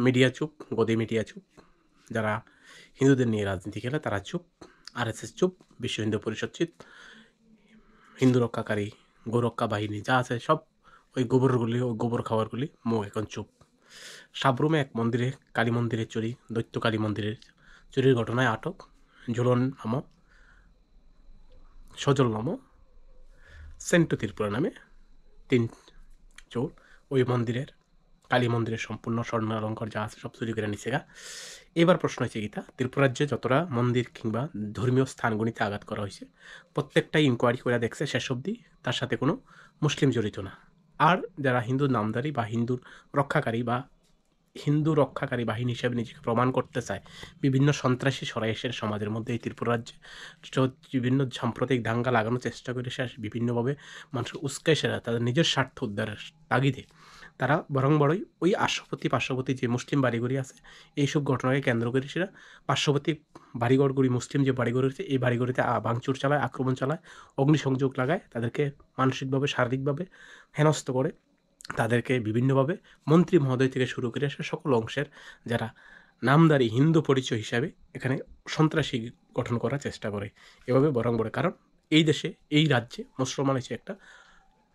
Media চুপ, গদি media চুপ, যারা হিন্দুদের নিয়ে রাজনীতি খেলে তারা চুপ, আরএসএস চুপ, বিশ্ব হিন্দু পরিষদ চুপ, হিন্দু রক্ষাকারী গোরক্ষা বাহিনী যা আছে সব ওই গোবর খাবারগুলি মুখ এখন চুপ। সাবরুমে এক মন্দিরে, কালী মন্দিরের চুরি, দৈত্য কালী মন্দিরের চুরির ঘটনায় আটক ঝুলন নাম, সজল নাম, সেন্টু ত্রিপুরা নামে 3 চোর ওই মন্দিরের, কালী মন্দিরের সম্পূর্ণ স্বর্ণ অলঙ্কার যা আছে সব চুরি করে নিছে গা। এবার প্রশ্ন হচ্ছে গীতা, ত্রিপুরা রাজ্যে যতটা মন্দির কিংবা ধর্মীয় স্থানগুলিতে আঘাত করা হয়েছে প্রত্যেকটাই ইনকোয়ারি করে দেখছে শেষ অবধি তার সাথে কোনো মুসলিম জড়িত না। আর যারা হিন্দু নামধারী বা হিন্দু রক্ষাকারী বাহিনী হিসেবে নিজেকে প্রমাণ করতে চায়, বিভিন্ন সন্ত্রাসী সরাইশের সমাজের মধ্যে এই ত্রিপুরা রাজ্যে বিভিন্ন সাম্প্রতিক দাঙ্গা লাগানোর চেষ্টা করে সে বিভিন্নভাবে মানুষকে উস্কায় সেরা তাদের নিজের স্বার্থ উদ্ধারের তাগিদে তারা বরংই ওই পার্শ্ববর্তী যে মুসলিম বাড়িঘড়ি আছে এইসব ঘটনাকে কেন্দ্র করে সেরা পার্শ্ববর্তী বাড়িঘরগুলি, মুসলিম যে বাড়িঘর রয়েছে এই বাড়িঘরিতে ভাঙচুর চালায়, আক্রমণ চালায়, অগ্নিসংযোগ লাগায়, তাদেরকে মানসিকভাবে শারীরিকভাবে হেনস্থ করে, তাদেরকে বিভিন্নভাবে মন্ত্রী মহোদয় থেকে শুরু করে আসে সকল অংশের যারা নামদারি হিন্দু পরিচয় হিসাবে এখানে সন্ত্রাসী গঠন করার চেষ্টা করে। এভাবে বরং কারণ এই দেশে, এই রাজ্যে মুসলমান হচ্ছে একটা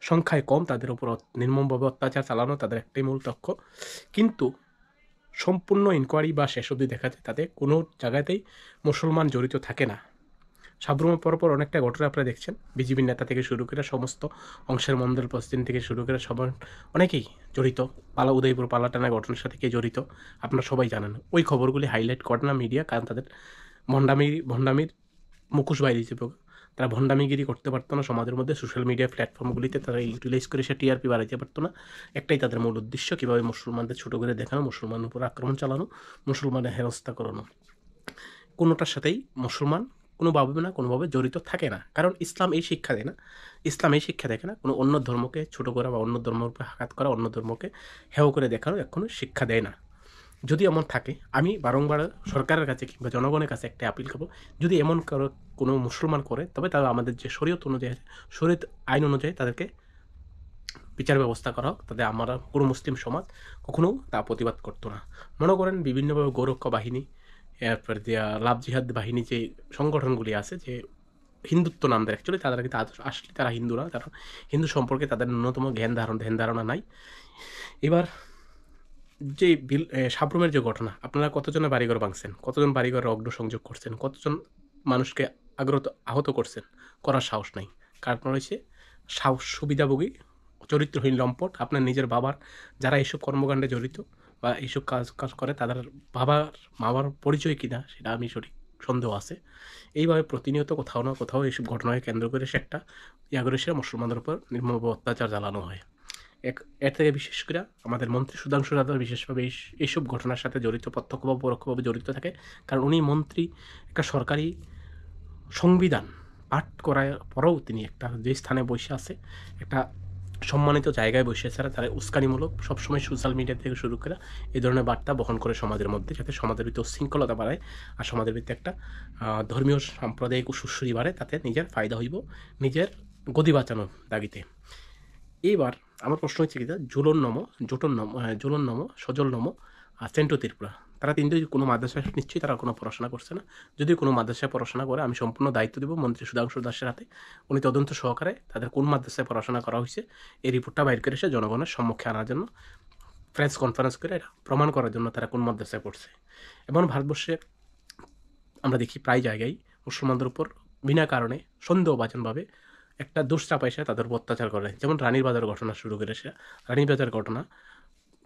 সংখ্যায় কম, তাদের উপর নির্মমভাবে অত্যাচার চালানো তাদের একটাই মূল লক্ষ্য। কিন্তু সম্পূর্ণ ইনকোয়ারি বা শেষ অবধি দেখা যায় তাতে কোনো জায়গাতেই মুসলমান জড়িত থাকে না। সাবরুমের পরপর অনেকটা ঘটনা আপনারা দেখছেন, বিজেপির নেতা থেকে শুরু করে সমস্ত অংশের মন্ডল প্রেসিডেন্ট থেকে শুরু করে সবার অনেকেই জড়িত। উদয়পুর পালাটানা ঘটনার সাথে কে জড়িত আপনারা সবাই জানেন। ওই খবরগুলি হাইলাইট করে না মিডিয়া, কারণ তাদের ভণ্ডামির মুখোশ বাইরে হিসেবে তারা ভণ্ডামিগিরি করতে পারতো না সমাজের মধ্যে, সোশ্যাল মিডিয়া প্ল্যাটফর্মগুলিতে তারা ইউটিলাইজ করে সে টিআরপি বাড়াইতে পারতো না। একটাই তাদের মূল উদ্দেশ্য, কীভাবে মুসলমানদের ছোটো করে দেখানো, মুসলমানের উপর আক্রমণ চালানো, মুসলমানের হেনস্থা করানো। কোনোটার সাথেই মুসলমান কোনোভাবে না কোনোভাবে জড়িত থাকে না, কারণ ইসলাম এই শিক্ষা দেয় না, ইসলাম এই শিক্ষা দেখে না কোনো অন্য ধর্মকে ছোটো করা বা অন্য ধর্মের উপরে আঘাত করা, অন্য ধর্মকে হেয় করে দেখানো এখনো শিক্ষা দেয় না। যদি এমন থাকে আমি বারংবার সরকারের কাছে কিংবা জনগণের কাছে একটা আপিল করব, যদি এমন কোনো মুসলমান করে তবে তারা আমাদের যে শরীয়ত অনুযায়ী, শরীয়ত আইন অনুযায়ী তাদেরকে বিচার ব্যবস্থা করা হোক। তাদের আমরা কোনো মুসলিম সমাজ কখনো তা প্রতিবাদ করতো না। মনে করেন বিভিন্নভাবে গোরক্ষা বাহিনী, এরপর দিয়া লাভ জিহাদ বাহিনী যে সংগঠনগুলি আছে যে হিন্দুত্ব নাম দেয়, অ্যাকচুয়ালি তারা কিন্তু আসলে তারা হিন্দু না, তারা হিন্দু সম্পর্কে তাদের ন্যূনতম ধ্যান ধারণা নাই। এবার যে সাবরুমের যে ঘটনা, আপনারা কতজনের বাড়িঘর ভাঙছেন, কতজন বাড়িঘরে অগ্নিসংযোগ করছেন, কতজন মানুষকে আহত করছেন, করার সাহস নাই। কারণ রয়েছে সুবিধাভোগী চরিত্রহীন লম্পট। আপনার নিজের বাবার যারা এইসব কর্মকাণ্ডে জড়িত বা এইসব কাজ করে তাদের মামার পরিচয় কিনা সেটা আমি সঠিক সন্দেহ আছে। এইভাবে প্রতিনিয়ত কোথাও না কোথাও এইসব ঘটনাকে কেন্দ্র করে সে একটা করে সে মুসলমানদের উপর নির্মমভাবে অত্যাচার চালানো হয়। এর থেকে বিশেষ করে আমাদের মন্ত্রী সুধাংশু যাদব বিশেষভাবে এইসব ঘটনার সাথে জড়িত, প্রত্যক্ষ বা পরোক্ষভাবে জড়িত থাকে। কারণ উনি মন্ত্রী, একটা সরকারি সংবিধান পাঠ করার পরেও তিনি একটা যে স্থানে বসে আছে, একটা সম্মানিত জায়গায় বসে আছে, তারা উস্কানিমূলক সবসময় সোশ্যাল মিডিয়া থেকে শুরু করে এই ধরনের বার্তা বহন করে সমাজের মধ্যে, যাতে সমাজের ভিতরে শৃঙ্খলতা বাড়ায় আর সমাজের ভিতরে একটা ধর্মীয় সাম্প্রদায়িক সুশ্রী বাড়ে, তাতে নিজের ফায়দা হইব নিজের গদি বাঁচানোর দাগিতে। এইবার আমার প্রশ্ন হচ্ছে কি, জোটন নম, সজল নম আর সেন্টু ত্রিপুরা, তারা তিনজন কোনো মাদ্রাসায় নিশ্চয়ই তারা কোনো পড়াশোনা করছে না। যদি কোনো মাদ্রাসায় পড়াশোনা করে আমি সম্পূর্ণ দায়িত্ব দেবো মন্ত্রী সুধাংশু দাসের হাতে। উনি তদন্ত সহকারে তাদের কোন মাদ্রাসায় পড়াশোনা করা হয়েছে এই রিপোর্টটা বাইর করে এসে জনগণের সম্মুখে আনার জন্য প্রেস কনফারেন্স করে এটা প্রমাণ করার জন্য তারা কোন মাদ্রাসায় পড়ছে। এবং ভারতবর্ষে আমরা দেখি প্রায় জায়গায় মুসলমানদের উপর বিনা কারণে সন্দেহভাজনভাবে একটা দোষ চাপায় সে তাদের উপর অত্যাচার করে। যেমন রানীর বাজার ঘটনা শুরু করেছে, রানীর বাজার ঘটনা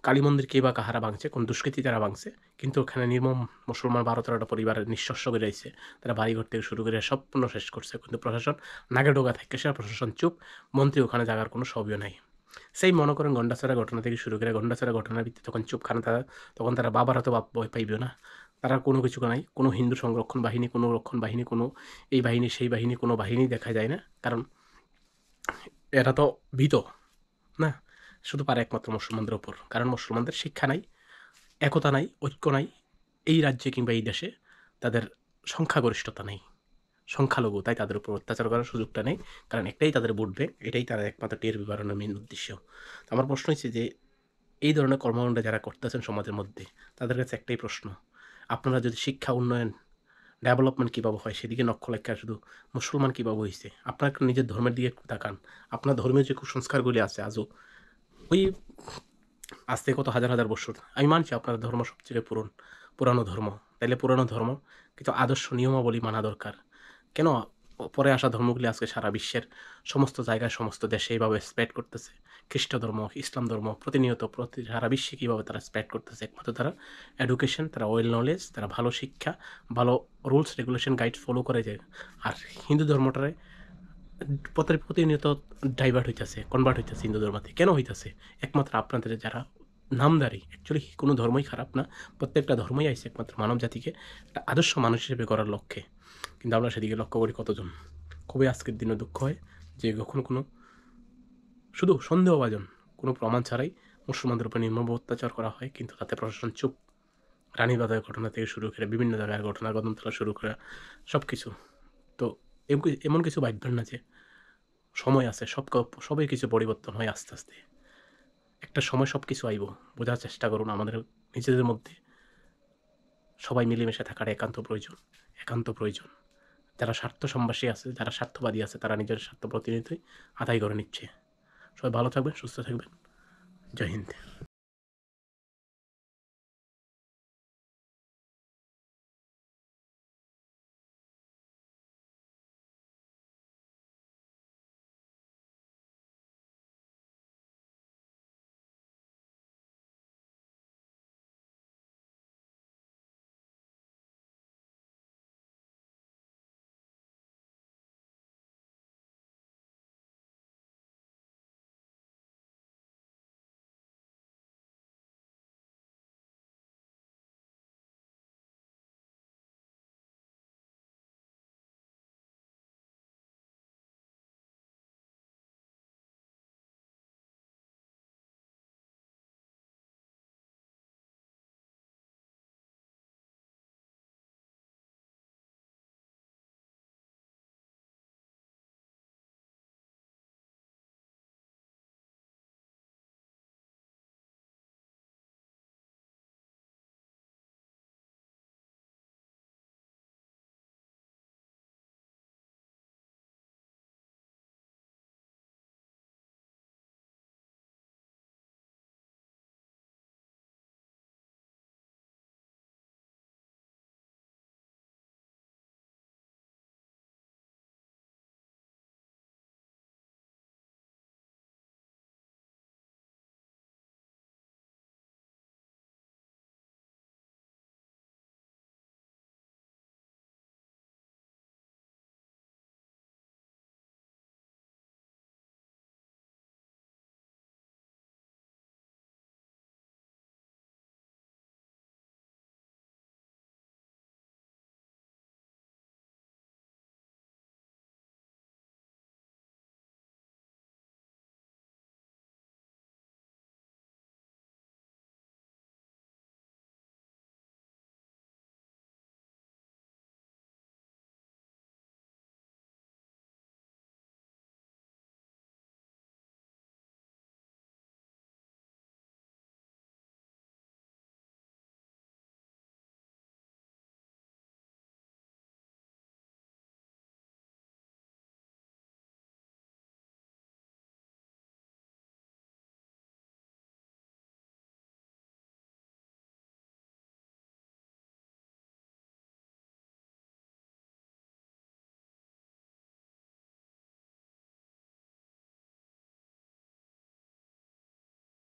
কালী মন্দির কে বা কাহারা ভাঙছে, কোন দুষ্কৃতী তারা ভাঙছে, কিন্তু ওখানে নির্মম মুসলমান 12-13টা পরিবারের নিঃশস্য করে রয়েছে, তারা বাড়িঘর থেকে শুরু করে সম্পূর্ণ শেষ করছে, কিন্তু প্রশাসন নাগেডোগা থেকে সে প্রশাসন চুপ, মন্ত্রী ওখানে যাওয়ার কোনো সবই নাই। সেই মনে করেন গন্ডাছড়া ঘটনা থেকে শুরু করে গন্ডাছড়া ঘটনার ভিত্তিতে তখন চুপখানে তখন তারা বাবার হয়তো ভয় পাইবে না, তারা কোনো কিছু নাই, কোনো হিন্দু সংরক্ষণ বাহিনী, কোনো রক্ষণ বাহিনী, কোনো এই বাহিনী সেই বাহিনী, কোনো বাহিনী দেখা যায় না, কারণ এরা তো ভীত না, শুধু পারে একমাত্র মুসলমানদের ওপর। কারণ মুসলমানদের শিক্ষা নাই, একতা নাই, ঐক্য নাই, এই রাজ্যে কিংবা এই দেশে তাদের সংখ্যাগরিষ্ঠতা নেই, সংখ্যালঘু, তাই তাদের উপর অত্যাচার করার সুযোগটা নেই, কারণ একটাই তাদের ভোট ব্যাংক, এটাই তাদের একমাত্র টিআরপি বাড়ানোর মেন উদ্দেশ্য। আমার প্রশ্ন হচ্ছে যে এই ধরনের কর্মকাণ্ড যারা করতেছেন সমাজের মধ্যে, তাদের কাছে একটাই প্রশ্ন, আপনারা যদি শিক্ষা উন্নয়ন, ডেভেলপমেন্ট কীভাবে হয় সেদিকে লক্ষ্য রেখে শুধু মুসলমান কীভাবে হইছে, আপনার একটু নিজের ধর্মের দিকে একটু তাকান। আপনার ধর্মীয় যে কুসংস্কারগুলি আছে আজও, ওই আজ থেকে কত হাজার হাজার বছর, আমি মানছি আপনার ধর্ম সবচেয়ে পুরানো ধর্ম, তাইলে পুরানো ধর্ম কিন্তু আদর্শ নিয়মাবলী মানা দরকার। কেন পরে আসা ধর্মগুলি আজকে সারা বিশ্বের সমস্ত জায়গায় সমস্ত দেশে এইভাবে স্প্রেড করতেছে? খ্রিস্ট ধর্ম, ইসলাম ধর্ম প্রতিনিয়ত সারা বিশ্বে কীভাবে তারা স্প্রেড করতেছে? একমাত্র তারা এডুকেশন, তারা ওয়েল নলেজ, তারা ভালো শিক্ষা, ভালো রুলস রেগুলেশন গাইড ফলো করে যায়। আর হিন্দু ধর্মটারে প্রতিনিয়ত ডাইভার্ট হইতেছে, কনভার্ট হইতেছে হিন্দু ধর্মতে। কেন হইতেছে? একমাত্র আপনাদের যারা নামধারী, অ্যাকচুয়ালি কোনো ধর্মই খারাপ না, প্রত্যেকটা ধর্মই আইছে একমাত্র মানব জাতিকে একটা আদর্শ মানুষ হিসেবে গড়ার লক্ষ্যে। কিন্তু আমরা সেদিকে লক্ষ্য করি কতজন? খুবই আজকের দিনে দুঃখ হয় যে কখনো কোনো শুধু সন্দেহভাজন কোনো প্রমাণ ছাড়াই মুসলমানদের উপর নির্মম অত্যাচার করা হয়, কিন্তু তাতে প্রশাসন চুপ। রানীবাজারের ঘটনা থেকে শুরু করে বিভিন্ন জায়গার ঘটনা কদমতলা শুরু করে সব কিছু। তো এমন কিছু ভাববেন না যে সময় আছে, সবই কিছু পরিবর্তন হয় আস্তে আস্তে। একটা সময় সব কিছু আইব, বোঝার চেষ্টা করুন। আমাদের নিজেদের মধ্যে সবাই মিলেমিশে থাকার একান্ত প্রয়োজন, একান্ত প্রয়োজন। যারা স্বার্থ সম্বাসী আছে, যারা স্বার্থবাদী আছে, তারা নিজের স্বার্থ প্রতিনিয়তই আদায় করে নিচ্ছে। সবাই ভালো থাকবেন, সুস্থ থাকবেন। জয় হিন্দ।